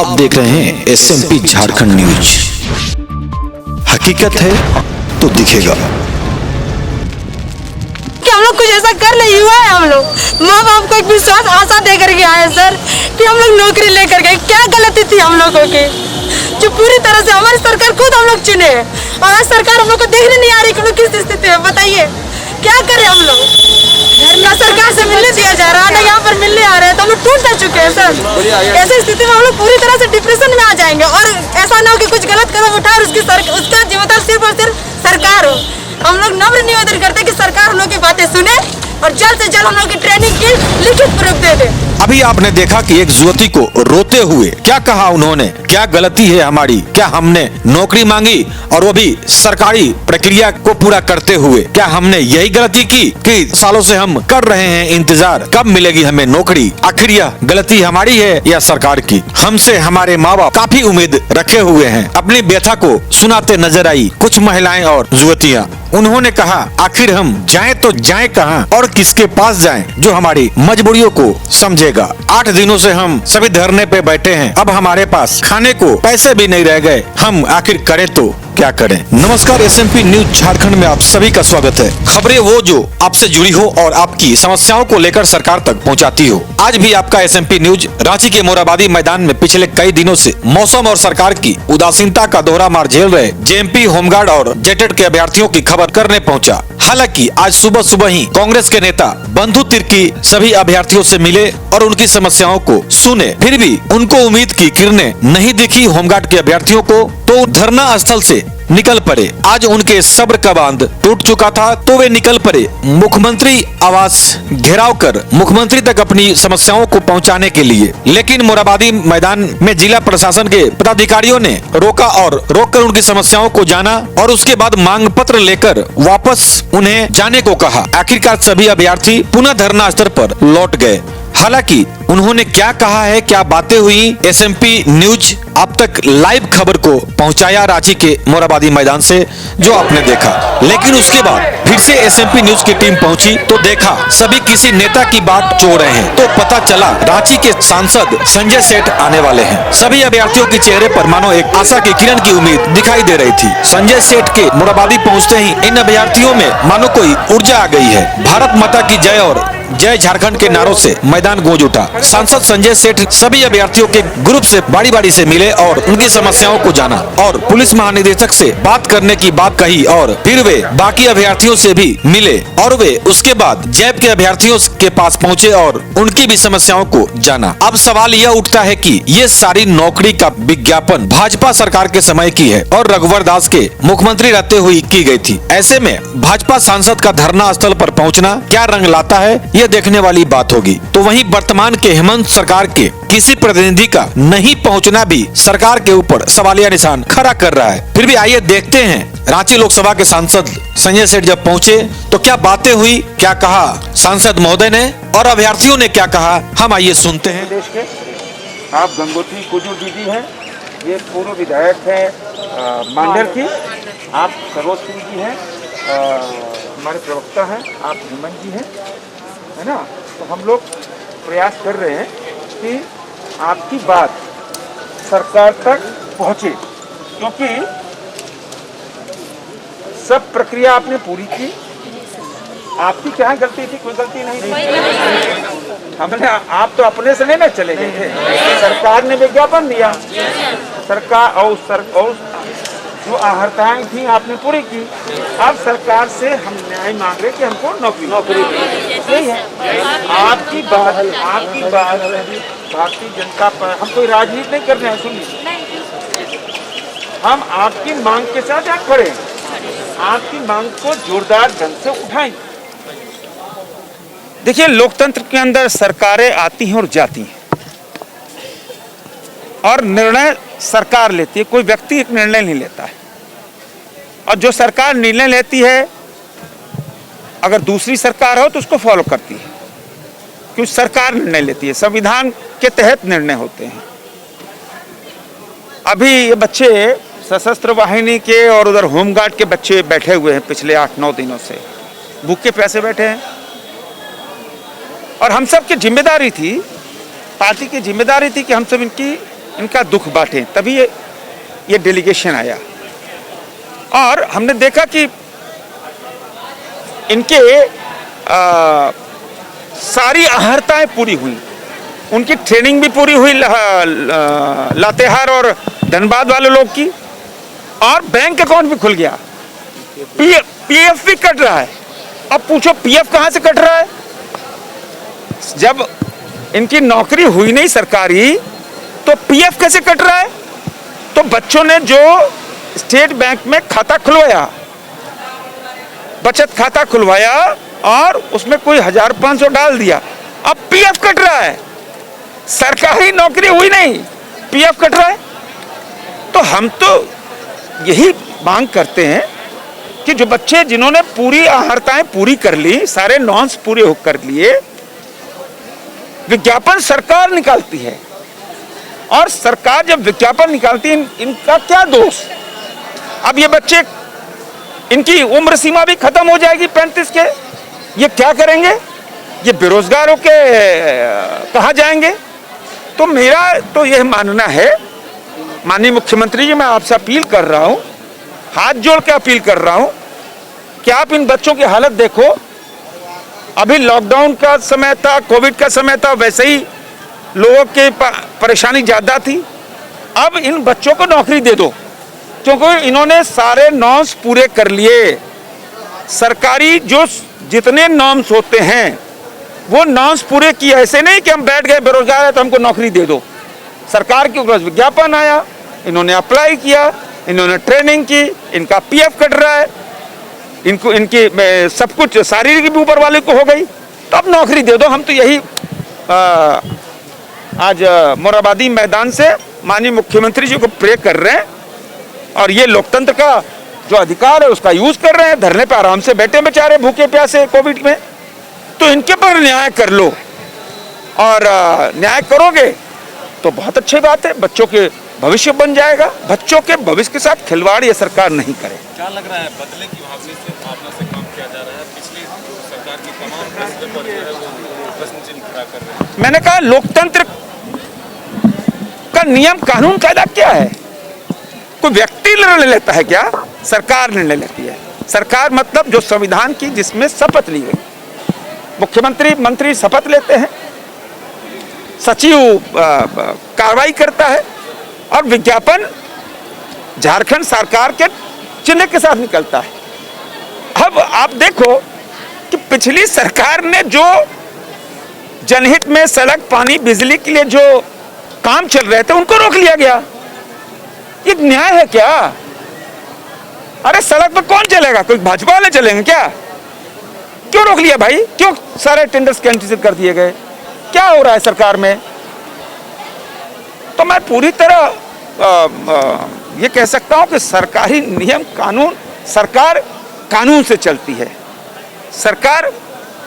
आप देख रहे हैं SMP झारखंड न्यूज। हकीकत है तो दिखेगा। कि हम लोग कुछ ऐसा कर ले, युवा है हम लोग, माँ बाप को एक विश्वास आशा दे करके आए सर कि हम लोग नौकरी लेकर गए। क्या गलती थी हम लोगों की, जो पूरी तरह से हमारी सरकार खुद हम लोग चुने और आज सरकार हम लोग को देखने नहीं आ रही कि हम लोग किस स्थिति में। बताइए क्या करें हम लोग, ना सरकार से मिलने दिया जा रहा है ना यहाँ पर मिलने आ रहे हैं, तो हम लोग टूट जा चुके हैं सर। ऐसी स्थिति में हम लोग पूरी तरह से डिप्रेशन में आ जाएंगे और ऐसा ना हो कि कुछ गलत कदम उठाए और उसका जिम्मेदार सिर्फ और सिर्फ सरकार हो। हम लोग नम्र निवेदन करते हैं कि सरकार हम लोग की बातें सुने और जल्द से जल्द हम लोग की ट्रेनिंग की लिखित प्रूफ दे दे। अभी आपने देखा कि एक युवती को रोते हुए क्या कहा उन्होंने, क्या गलती है हमारी, क्या हमने नौकरी मांगी और वो भी सरकारी प्रक्रिया को पूरा करते हुए, क्या हमने यही गलती की कि सालों से हम कर रहे हैं इंतजार कब मिलेगी हमें नौकरी। आखिर यह गलती हमारी है या सरकार की। हमसे हमारे माँ बाप काफी उम्मीद रखे हुए हैं। अपनी व्यथा को सुनाते नजर आई कुछ महिलाएं और युवतियाँ। उन्होंने कहा आखिर हम जाएं तो जाएं कहां और किसके पास जाएं जो हमारी मजबूरियों को समझेगा। 8 दिनों से हम सभी धरने पे बैठे हैं, अब हमारे पास खाने को पैसे भी नहीं रह गए, हम आखिर करें तो क्या करें। नमस्कार, SMP न्यूज झारखंड में आप सभी का स्वागत है। खबरें वो जो आपसे जुड़ी हो और आपकी समस्याओं को लेकर सरकार तक पहुंचाती हो। आज भी आपका SMP न्यूज रांची के मोराबादी मैदान में पिछले कई दिनों से मौसम और सरकार की उदासीनता का दोहरा मार झेल रहे JMP होमगार्ड और जेटेड के अभ्यर्थियों की खबर करने पहुंचा। हालांकि आज सुबह सुबह ही कांग्रेस के नेता बंधु तिर्की सभी अभ्यर्थियों से मिले और उनकी समस्याओं को सुने। फिर भी उनको उम्मीद की किरणें नहीं दिखी होमगार्ड के अभ्यर्थियों को, तो धरना स्थल से निकल पड़े। आज उनके सब्र का बांध टूट चुका था तो वे निकल पड़े मुख्यमंत्री आवास घेराव कर मुख्यमंत्री तक अपनी समस्याओं को पहुंचाने के लिए। लेकिन मोराबादी मैदान में जिला प्रशासन के पदाधिकारियों ने रोका और रोककर उनकी समस्याओं को जाना और उसके बाद मांग पत्र लेकर वापस उन्हें जाने को कहा। आखिरकार सभी अभ्यर्थी पुनः धरना स्थल पर लौट गए। हालांकि उन्होंने क्या कहा है, क्या बातें हुई, SMP न्यूज अब तक लाइव खबर को पहुंचाया रांची के मोराबादी मैदान से जो आपने देखा। लेकिन उसके बाद फिर से SMP न्यूज की टीम पहुंची तो देखा सभी किसी नेता की बात चो रहे हैं। तो पता चला रांची के सांसद संजय सेठ आने वाले हैं। सभी अभ्यर्थियों के चेहरे पर मानो एक आशा की किरण की उम्मीद दिखाई दे रही थी। संजय सेठ के मोराबादी पहुँचते ही इन अभ्यर्थियों में मानो कोई ऊर्जा आ गई है। भारत माता की जय और जय झारखंड के नारों से मैदान गूंज उठा। सांसद संजय सेठ सभी अभ्यर्थियों के ग्रुप से बारी बारी से मिले और उनकी समस्याओं को जाना और पुलिस महानिदेशक से बात करने की बात कही और फिर वे बाकी अभ्यर्थियों से भी मिले और वे उसके बाद जैब के अभ्यर्थियों के पास पहुंचे और उनकी भी समस्याओं को जाना। अब सवाल यह उठता है कि ये सारी नौकरी का विज्ञापन भाजपा सरकार के समय की है और रघुवर दास के मुख्यमंत्री रहते हुए की गई थी। ऐसे में भाजपा सांसद का धरना स्थल पर पहुंचना क्या रंग लाता है, ये देखने वाली बात होगी। तो वहीं वर्तमान के हेमंत सरकार के किसी प्रतिनिधि का नहीं पहुंचना भी सरकार के ऊपर सवालिया निशान खड़ा कर रहा है। फिर भी आइए देखते हैं रांची लोकसभा के सांसद संजय सेठ जब पहुंचे तो क्या बातें हुई, क्या कहा सांसद महोदय ने और अभ्यर्थियों ने क्या कहा, हम आइए सुनते हैं। देश के आप गंगोत्री कुजूर दीदी हैं, ये पूर्व विधायक है मांडर की, आप सरोज सिंह जी हैं, हमारे प्रवक्ता हैं, आप हेमंत जी हैं, है ना। तो हम लोग प्रयास कर रहे हैं कि आपकी बात सरकार तक पहुंचे, क्योंकि सब प्रक्रिया आपने पूरी की। आपकी क्या गलती थी, कोई गलती नहीं थी। हमने आप तो अपने से नहीं ना चले गए थे, सरकार ने विज्ञापन दिया, सरकार और जो आहर्ताएं थी आपने पूरी की। अब सरकार से हम न्याय मांग रहे कि हमको नौकरी सही है। आपकी बात भारतीय जनता पर, हम कोई राजनीति नहीं कर रहे हैं, सुनिए, हम आपकी मांग के साथ क्या करें, आपकी मांग को जोरदार ढंग से उठाएं। देखिए, लोकतंत्र के अंदर सरकारें आती हैं और जाती हैं और निर्णय सरकार लेती है, कोई व्यक्ति एक निर्णय नहीं लेता है। और जो सरकार निर्णय लेती है, अगर दूसरी सरकार हो तो उसको फॉलो करती है, क्योंकि सरकार निर्णय लेती है, संविधान के तहत निर्णय होते हैं। अभी ये बच्चे सशस्त्र वाहिनी के और उधर होमगार्ड के बच्चे बैठे हुए हैं, पिछले 8-9 दिनों से भूखे प्यासे बैठे हैं और हम सब की जिम्मेदारी थी, पार्टी की जिम्मेदारी थी कि हम सब इनकी इनका दुख बांटें, तभी ये डेलीगेशन आया। और हमने देखा कि इनके सारी अहर्ताएं पूरी हुई, उनकी ट्रेनिंग भी पूरी हुई लातेहार और धनबाद वाले लोग की, और बैंक अकाउंट भी खुल गया। पीएफ भी कट रहा है। अब पूछो पीएफ कहां से कट रहा है? जब इनकी नौकरी हुई नहीं सरकारी, तो पीएफ कैसे कट रहा है? तो बच्चों ने जो स्टेट बैंक में खाता खुलवाया, बचत खाता खुलवाया और उसमें कोई 1500 डाल दिया, अब पीएफ कट रहा है। सरकारी नौकरी हुई नहीं, पीएफ कट रहा है। तो हम तो यही मांग करते हैं कि जो बच्चे जिन्होंने पूरी अहर्ताएं पूरी कर ली, सारे नॉर्म्स पूरे कर लिए, विज्ञापन सरकार निकालती है, और सरकार जब विज्ञापन निकालती है, इनका क्या दोष? अब ये बच्चे, इनकी उम्र सीमा भी खत्म हो जाएगी 35 के, ये क्या करेंगे? ये बेरोजगारों के कहाँ जाएंगे? तो मेरा तो यह मानना है, माननीय मुख्यमंत्री जी, मैं आपसे अपील कर रहा हूं, हाथ जोड़ के अपील कर रहा हूं कि आप इन बच्चों की हालत देखो। अभी लॉकडाउन का समय था, कोविड का समय था, वैसे ही लोगों की परेशानी ज्यादा थी। अब इन बच्चों को नौकरी दे दो, क्योंकि इन्होंने सारे नॉर्म्स पूरे कर लिए। सरकारी जो जितने नॉर्म्स होते हैं वो नॉर्म्स पूरे किए। ऐसे नहीं कि हम बैठ गए बेरोजगार है तो हमको नौकरी दे दो। सरकार के ऊपर विज्ञापन आया, इन्होंने अप्लाई किया, इन्होंने ट्रेनिंग की, इनका पीएफ कट रहा है, इनको इनकी सब कुछ शारीरिक भी ऊपर वाले को हो गई, तो अब नौकरी दे दो। हम तो यही आज मोराबादी मैदान से माननीय मुख्यमंत्री जी को प्रे कर रहे हैं, और ये लोकतंत्र का जो अधिकार है उसका यूज कर रहे हैं। धरने पे आराम से बैठे बेचारे भूखे प्यासे कोविड में, तो इनके पर न्याय कर लो, और न्याय करोगे तो बहुत अच्छी बात है, बच्चों के भविष्य बन जाएगा। बच्चों के भविष्य के साथ खिलवाड़ ये सरकार नहीं करे। क्या लग रहा है, बदले की भावना से काम किया जा रहा है? पिछली सरकार की तमाम फैसले पर जो है वो प्रश्न चिन्ह खड़ा कर रहे हैं। मैंने कहा लोकतंत्र का नियम कानून कायदा क्या है? कोई व्यक्ति निर्णय लेता है क्या? सरकार निर्णय लेती है। सरकार मतलब जो संविधान की जिसमें शपथ ली गई, मुख्यमंत्री मंत्री शपथ लेते हैं, सचिव कार्रवाई करता है, और विज्ञापन झारखंड सरकार के चिन्ह के साथ निकलता है। अब आप देखो कि पिछली सरकार ने जो जनहित में सड़क, पानी, बिजली के लिए जो काम चल रहे थे उनको रोक लिया गया। ये न्याय है क्या? अरे सड़क पर कौन चलेगा? कोई भाजपा वाले चलेंगे क्या? क्यों रोक लिया भाई? क्यों सारे टेंडर्स कैंसिल कर दिए गए? क्या हो रहा है सरकार में? तो मैं पूरी तरह ये कह सकता हूं कि सरकारी नियम कानून, सरकार कानून से चलती है, सरकार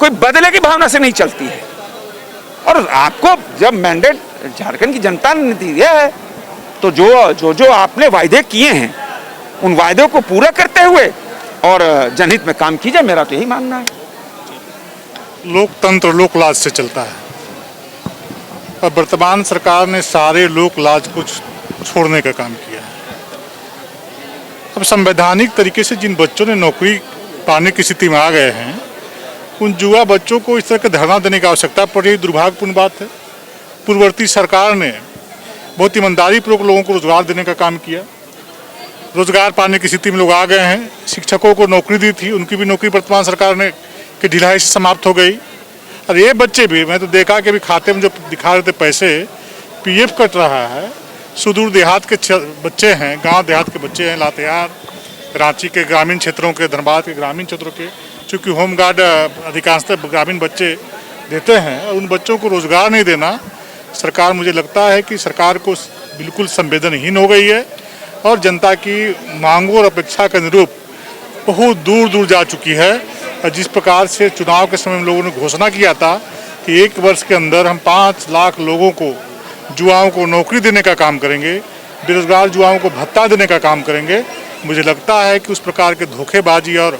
कोई बदले की भावना से नहीं चलती है। और आपको जब मैंडेट झारखंड की जनता ने दिया है, तो जो आपने वायदे किए हैं उन वायदों को पूरा करते हुए और जनहित में काम कीजिए, मेरा तो यही मानना है। लोकतंत्र लोकलाज से चलता है, और वर्तमान सरकार ने सारे लोकलाज को छोड़ने का काम किया है। अब संवैधानिक तरीके से जिन बच्चों ने नौकरी पाने की स्थिति में आ गए हैं, उन युवा बच्चों को इस तरह का धरना देने की आवश्यकता पड़ रही, दुर्भाग्यपूर्ण बात है। पूर्ववर्ती सरकार ने बहुत ईमानदारी पूर्वक लोगों को रोजगार देने का काम किया, रोजगार पाने की स्थिति में लोग आ गए हैं। शिक्षकों को नौकरी दी थी, उनकी भी नौकरी वर्तमान सरकार ने की ढिलाई से समाप्त हो गई। और ये बच्चे भी, मैं तो देखा कि अभी खाते में जो दिखा रहे थे पैसे, पीएफ कट रहा है। सुदूर देहात के बच्चे हैं, गांव देहात के बच्चे हैं, लातेहार, रांची के ग्रामीण क्षेत्रों के, धनबाद के ग्रामीण क्षेत्रों के, चूँकि होमगार्ड अधिकांशतः ग्रामीण बच्चे देते हैं, उन बच्चों को रोजगार नहीं देना सरकार, मुझे लगता है कि सरकार को बिल्कुल संवेदनहीन हो गई है, और जनता की मांगों और अपेक्षा के अनुरूप बहुत दूर दूर जा चुकी है। और जिस प्रकार से चुनाव के समय में लोगों ने घोषणा किया था कि 1 वर्ष के अंदर हम 5 लाख लोगों को, युवाओं को नौकरी देने का काम करेंगे, बेरोजगार युवाओं को भत्ता देने का काम करेंगे, मुझे लगता है कि उस प्रकार के धोखेबाजी और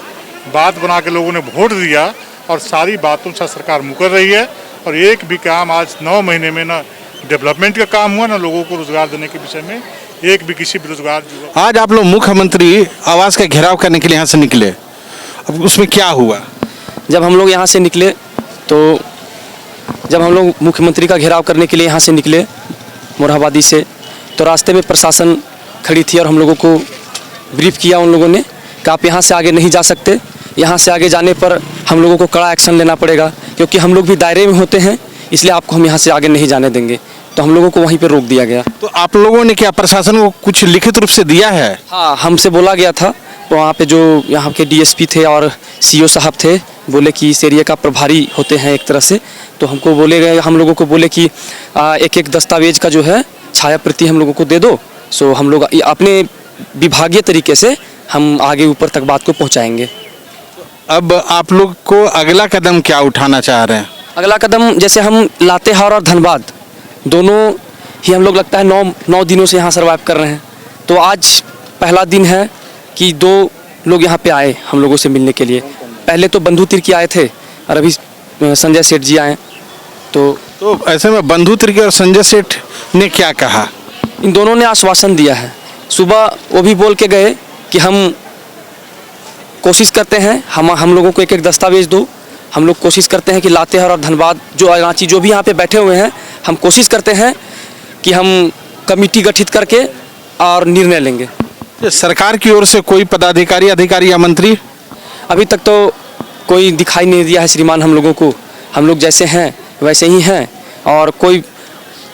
बात बना के लोगों ने वोट दिया, और सारी बातों से सरकार मुकर रही है। और एक भी काम आज 9 महीने में न डेवलपमेंट का काम हुआ, ना लोगों को रोजगार देने के विषय में एक भी किसी बेरोजगार युवा। आज आप लोग मुख्यमंत्री आवास का घेराव करने के लिए यहाँ से निकले, अब उसमें क्या हुआ? जब हम लोग यहाँ से निकले तो जब हम लोग मुख्यमंत्री का घेराव करने के लिए यहाँ से निकले मोरहाबादी से, तो रास्ते में प्रशासन खड़ी थी और हम लोगों को ब्रीफ किया उन लोगों ने कि आप यहाँ से आगे नहीं जा सकते, यहाँ से आगे जाने पर हम लोगों को कड़ा एक्शन लेना पड़ेगा, क्योंकि हम लोग भी दायरे में होते हैं, इसलिए आपको हम यहाँ से आगे नहीं जाने देंगे। तो हम लोगों को वहीं पर रोक दिया गया। तो आप लोगों ने क्या प्रशासन को कुछ लिखित रूप से दिया है? हाँ, हमसे बोला गया था, वहाँ पे जो यहाँ के डीएसपी थे और सीओ साहब थे, बोले कि इस एरिया का प्रभारी होते हैं एक तरह से, तो हमको बोले गए, हम लोगों को बोले कि एक एक दस्तावेज का जो है छाया प्रति हम लोगों को दे दो। सो हम लोग अपने विभागीय तरीके से हम आगे ऊपर तक बात को पहुँचाएंगे। अब आप लोग को अगला कदम क्या उठाना चाह रहे हैं? अगला कदम जैसे हम लातेहार और धनबाद दोनों ही हम लोग लगता है 9 दिनों से यहाँ सर्वाइव कर रहे हैं, तो आज पहला दिन है कि 2 लोग यहाँ पे आए हम लोगों से मिलने के लिए। पहले तो बंधु तिर्की आए थे और अभी संजय सेठ जी आए। तो ऐसे में बंधु तिर्की और संजय सेठ ने क्या कहा? इन दोनों ने आश्वासन दिया है। सुबह वो भी बोल के गए कि हम कोशिश करते हैं, हम लोगों को एक एक दस्तावेज दो, हम लोग कोशिश करते हैं कि लातेहार और धनबाद जो रांची जो भी यहाँ पे बैठे हुए हैं, हम कोशिश करते हैं कि हम कमेटी गठित करके और निर्णय लेंगे। सरकार की ओर से कोई पदाधिकारी, अधिकारी या मंत्री अभी तक तो कोई दिखाई नहीं दिया है श्रीमान हम लोगों को। हम लोग जैसे हैं वैसे ही हैं और कोई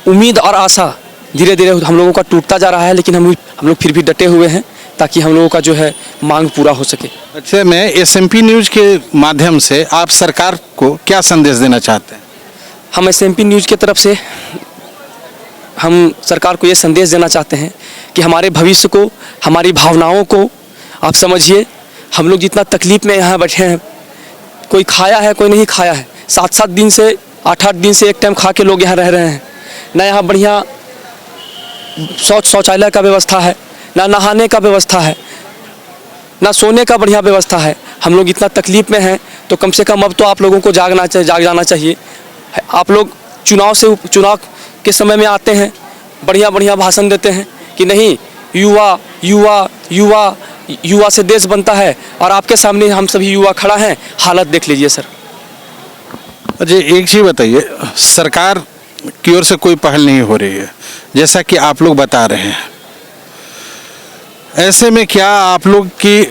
उम्मीद और आशा धीरे धीरे हम लोगों का टूटता जा रहा है, लेकिन हम लोग फिर भी डटे हुए हैं ताकि हम लोगों का जो है मांग पूरा हो सके। अच्छा, मैं एसएमपी न्यूज़ के माध्यम से आप सरकार को क्या संदेश देना चाहते हैं? हम एसएमपी न्यूज़ की तरफ से हम सरकार को ये संदेश देना चाहते हैं कि हमारे भविष्य को, हमारी भावनाओं को आप समझिए। हम लोग जितना तकलीफ में यहाँ बैठे हैं, कोई खाया है कोई नहीं खाया है, 7-7 दिन से 8-8 दिन से एक टाइम खा के लोग यहाँ रह रहे हैं। ना यहाँ बढ़िया शौचालय का व्यवस्था है, ना नहाने का व्यवस्था है, ना सोने का बढ़िया व्यवस्था है। हम लोग इतना तकलीफ में हैं, तो कम से कम अब तो आप लोगों को जाग जाना चाहिए। आप लोग चुनाव के समय में आते हैं, बढ़िया भाषण देते हैं कि नहीं युवा युवा युवा युवा से देश बनता है, और आपके सामने हम सभी युवा खड़ा हैं। हालत देख लीजिए सर। अच्छा, एक चीज़ बताइए, सरकार की ओर से कोई पहल नहीं हो रही है जैसा कि आप लोग बता रहे हैं, ऐसे में क्या आप लोग की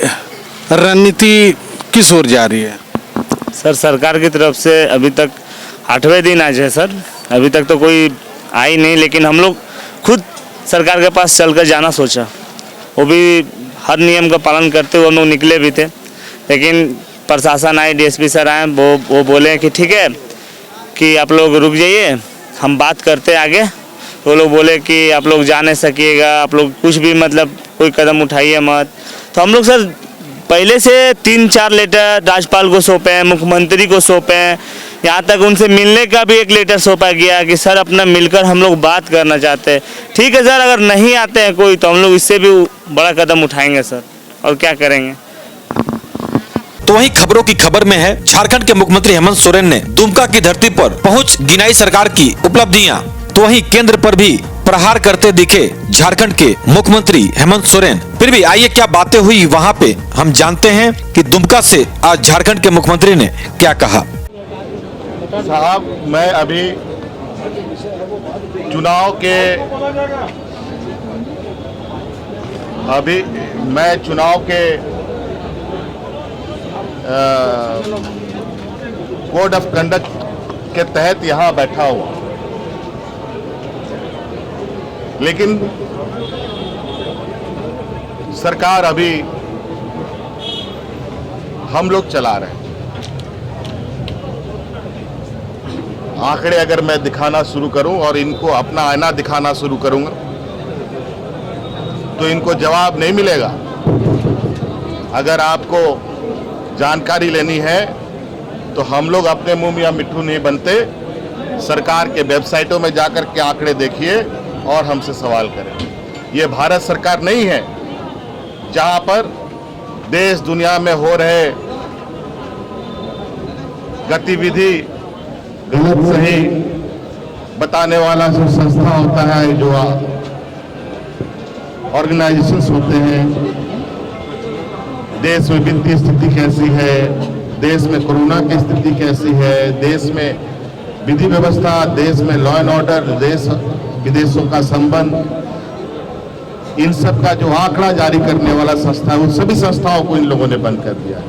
रणनीति किस ओर जा रही है? सर, सरकार की तरफ से अभी तक 8वें दिन आज है सर, अभी तक तो कोई आई नहीं, लेकिन हम लोग खुद सरकार के पास चलकर जाना सोचा। वो भी हर नियम का पालन करते हुए हम लोग निकले भी थे, लेकिन प्रशासन आए, डीएसपी सर आए, वो बोले कि ठीक है कि आप लोग रुक जाइए, हम बात करते आगे। वो लोग बोले कि आप लोग जा नहीं सकिएगा, आप लोग कुछ भी मतलब कोई कदम उठाइए मत। तो हम लोग सर पहले से 3-4 लेटर राज्यपाल को सौंपे हैं, मुख्यमंत्री को सौंपे हैं, यहाँ तक उनसे मिलने का भी एक लेटर सौंपा गया कि सर अपना मिलकर हम लोग बात करना चाहते हैं। ठीक है सर, अगर नहीं आते हैं कोई तो हम लोग इससे भी बड़ा कदम उठाएंगे सर, और क्या करेंगे। तो वहीं खबरों की खबर में है, झारखंड के मुख्यमंत्री हेमंत सोरेन ने दुमका की धरती पर पहुंच गिनाई सरकार की उपलब्धियां। तो वहीं केंद्र पर भी प्रहार करते दिखे झारखंड के मुख्यमंत्री हेमंत सोरेन। फिर भी आइए क्या बातें हुई वहां पे, हम जानते हैं कि दुमका से आज झारखंड के मुख्यमंत्री ने क्या कहा। साहब, मैं अभी चुनाव के कोड ऑफ कंडक्ट के तहत यहाँ बैठा हुआ, लेकिन सरकार अभी हम लोग चला रहे हैं। आंकड़े अगर मैं दिखाना शुरू करूं और इनको अपना आईना दिखाना शुरू करूंगा तो इनको जवाब नहीं मिलेगा। अगर आपको जानकारी लेनी है तो हम लोग अपने मुंह में मिट्ठू नहीं बनते। सरकार के वेबसाइटों में जाकर के आंकड़े देखिए और हमसे सवाल करें। ये भारत सरकार नहीं है जहां पर देश दुनिया में हो रहे गतिविधि गलत सही बताने वाला जो संस्था होता है, जो ऑर्गेनाइजेशंस होते हैं, देश में वित्तीय स्थिति कैसी है, देश में कोरोना की स्थिति कैसी है, देश में विधि व्यवस्था, देश में लॉ एंड ऑर्डर, देश विदेशों का संबंध, इन सब का जो आंकड़ा जारी करने वाला संस्था है, उन सभी संस्थाओं को इन लोगों ने बंद कर दिया है।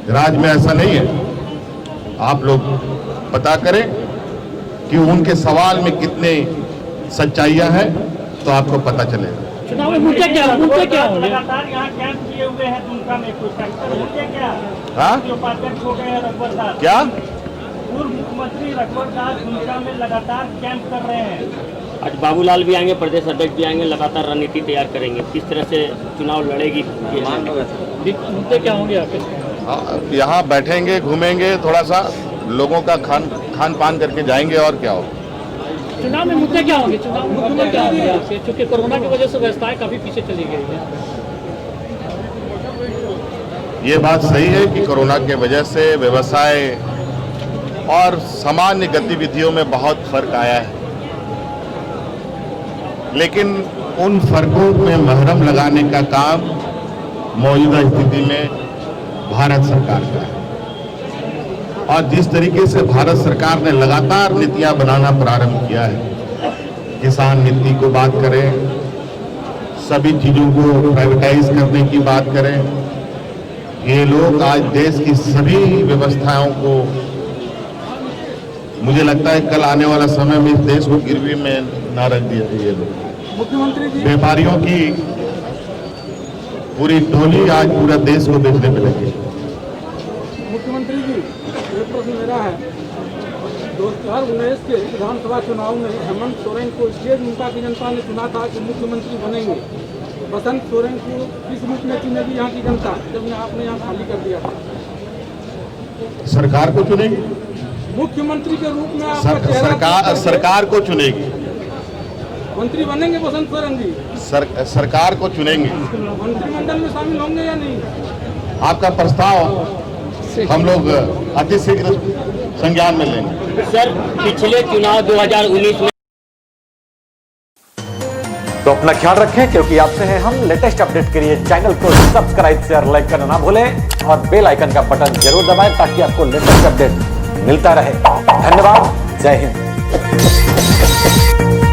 राज्य में ऐसा नहीं है। आप लोग पता करें कि उनके सवाल में कितने सच्चाइयां हैं, तो आपको पता चलेगा। चुनाव में मुद्दे क्या होंगे? लगातार यहाँ कैंप किए हुए हैं दुमका में, कुछ मुद्दे क्या? हाँ? जो उपाध्यक्ष हो गए हैं रघुवर दास, क्या पूर्व मुख्यमंत्री रघुवर दास दुमका में लगातार कैंप कर रहे हैं। आज बाबूलाल भी आएंगे, प्रदेश अध्यक्ष भी आएंगे, लगातार रणनीति तैयार करेंगे, किस तरह से चुनाव लड़ेगी? मुद्दे क्या होंगे आपके? यहाँ बैठेंगे, घूमेंगे, थोड़ा सा लोगों का खान पान करके जाएंगे, और क्या होगा। चुनाव में मुद्दे क्या होंगे? चुनाव में मुद्दे क्या होंगे आपके? क्योंकि कोरोना की वजह से व्यवस्थाएं काफी पीछे चली गई है। ये बात सही है कि कोरोना के वजह से व्यवसाय और सामान्य गतिविधियों में बहुत फर्क आया है, लेकिन उन फर्कों में महरम लगाने का काम मौजूदा स्थिति में भारत सरकार का है। और जिस तरीके से भारत सरकार ने लगातार नीतियां बनाना प्रारंभ किया है, किसान नीति को बात करें, सभी चीजों को प्राइवेटाइज करने की बात करें, ये लोग आज देश की सभी व्यवस्थाओं को, मुझे लगता है कल आने वाला समय में इस देश को गिरवी में ना रख दिया। ये लोग मुख्यमंत्री जी, व्यापारियों की पूरी टोली आज पूरा देश को बेचने में लगी। मुख्यमंत्री जी, एक प्रश्न मेरा है। 2019 के विधानसभा चुनाव में हेमंत सोरेन को स्टेट दुमका की जनता ने चुना था कि मुख्यमंत्री बनेंगे। बसंत सोरेन को किस रूप में चुनेगी यहाँ की जनता, जब आपने यहाँ खाली कर दिया था? सरकार को चुनेगी, मुख्यमंत्री के रूप में आपका चेहरा सरकार को चुनेगी, मंत्री बनेंगे बसंत सोरेन जी? सरकार को चुनेंगे। मंत्रिमंडल में शामिल होंगे या नहीं? आपका प्रस्ताव हम लोग अति शीघ्र संज्ञान में लेंगे। सर, पिछले चुनाव 2019 में तो अपना ख्याल रखें, क्योंकि आपसे हैं हम। लेटेस्ट अपडेट के लिए चैनल को सब्सक्राइब, शेयर, लाइक करना ना भूलें और बेल आइकन का बटन जरूर दबाएं, ताकि आपको लेटेस्ट अपडेट मिलता रहे। धन्यवाद। जय हिंद।